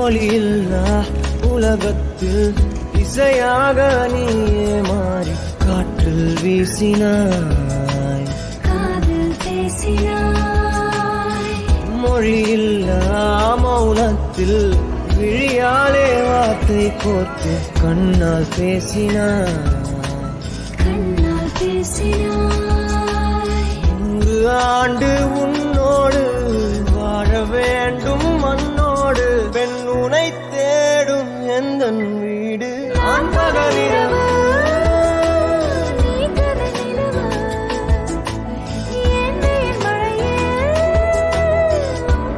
மொழியில்லா உலகத்தில் இசையாக நீயே மாறி காற்றில் வீசினாய், காதில் பேசினாய். மொழியில்லா மௌனத்தில் விழியாலே வார்த்தை கோர்த்து கண்ணால் பேசினாய், கண்ணால் பேசினாய். 100 ஆண்டு உன்னோடு வாழ வேண்டும்